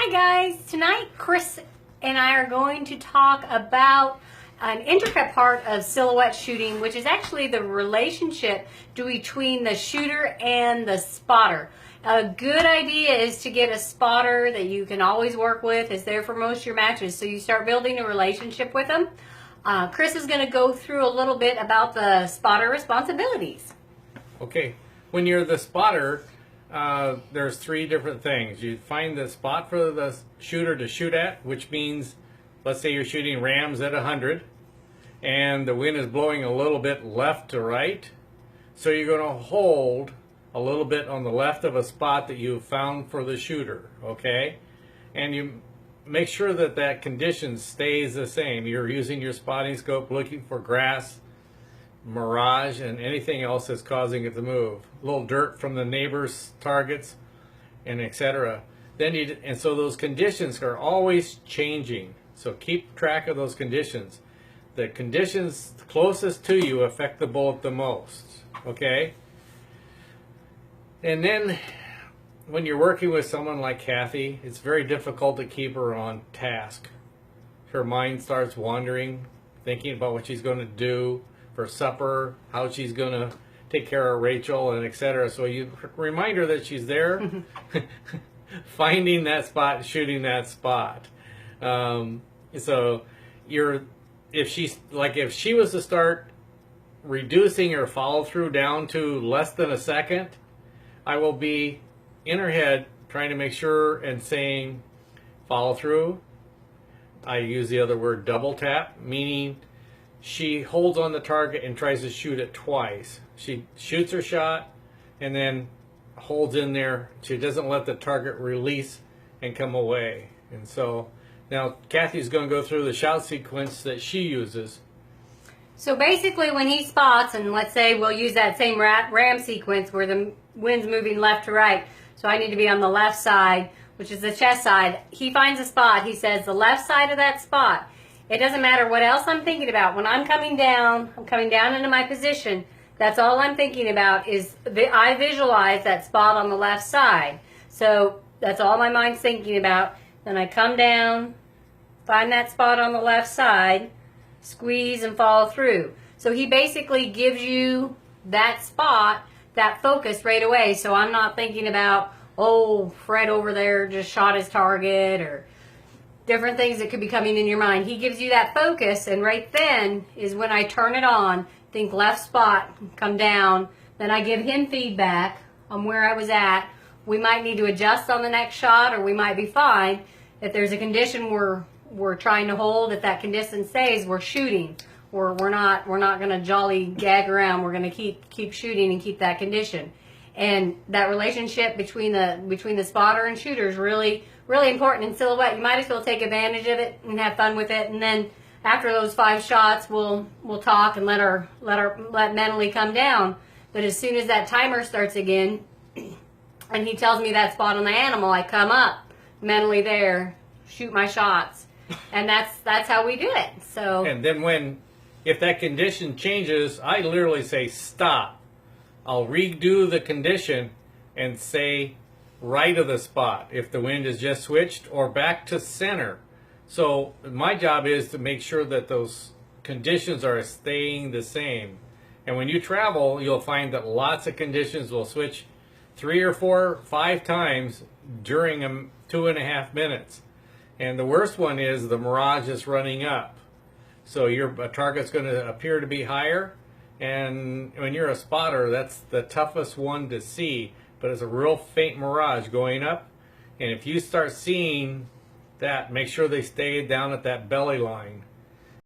Hi guys, tonight Chris and I are going to talk about an intricate part of silhouette shooting, which is actually the relationship between the shooter and the spotter. A good idea is to get a spotter that you can always work with, is there for most of your matches, so you start building a relationship with them. Chris is going to go through a little bit about the spotter responsibilities. Okay, when you're the spotter, there's three different things. You find the spot for the shooter to shoot at, which means, let's say you're shooting rams at 100, and the wind is blowing a little bit left to right. So you're going to hold a little bit on the left of a spot that you found for the shooter, okay? And you make sure that that condition stays the same. You're using your spotting scope, looking for grass, mirage, and anything else that's causing it to move. A little dirt from the neighbor's targets, and etc. And so those conditions are always changing. So keep track of those conditions. The conditions closest to you affect the bullet the most. Okay? And then when you're working with someone like Kathy, it's very difficult to keep her on task. Her mind starts wandering, thinking about what she's going to do for supper, how she's going to take care of Rachel, and etc. So you remind her that she's there, finding that spot, shooting that spot. So if she was to start reducing her follow through down to less than a second, I will be in her head trying to make sure and saying follow through. I use the other word double tap, meaning she holds on the target and tries to shoot it twice. She shoots her shot and then holds in there. She doesn't let the target release and come away. And so now Kathy's going to go through the shout sequence that she uses. So basically when he spots, and let's say we'll use that same ram sequence where the wind's moving left to right, so I need to be on the left side, which is the chest side. He finds a spot. He says the left side of that spot. It doesn't matter what else I'm thinking about. When I'm coming down into my position, that's all I'm thinking about is I visualize that spot on the left side. So that's all my mind's thinking about. Then I come down, find that spot on the left side, squeeze and follow through. So he basically gives you that spot, that focus right away. So I'm not thinking about, oh, Fred over there just shot his target, or different things that could be coming in your mind. He gives you that focus, and right then is when I turn it on, think left spot, come down, then I give him feedback on where I was at. We might need to adjust on the next shot, or we might be fine. If there's a condition we're trying to hold, if that condition stays, we're shooting. We're not going to jolly gag around. We're going to keep shooting and keep that condition. And that relationship between the spotter and shooter is really important in silhouette. You might as well take advantage of it and have fun with it. And then after those 5 shots, we'll talk and let mentally come down. But as soon as that timer starts again, and he tells me that spot on the animal, I come up mentally there, shoot my shots, and that's how we do it. So. And then if that condition changes, I literally say stop. I'll redo the condition and say right of the spot if the wind is just switched, or back to center. So my job is to make sure that those conditions are staying the same. And when you travel, you'll find that lots of conditions will switch 3 or 4, 5 times during 2.5 minutes. And the worst one is the mirage is running up. So your target's going to appear to be higher. And when you're a spotter, that's the toughest one to see. But it's a real faint mirage going up. And if you start seeing that, make sure they stay down at that belly line.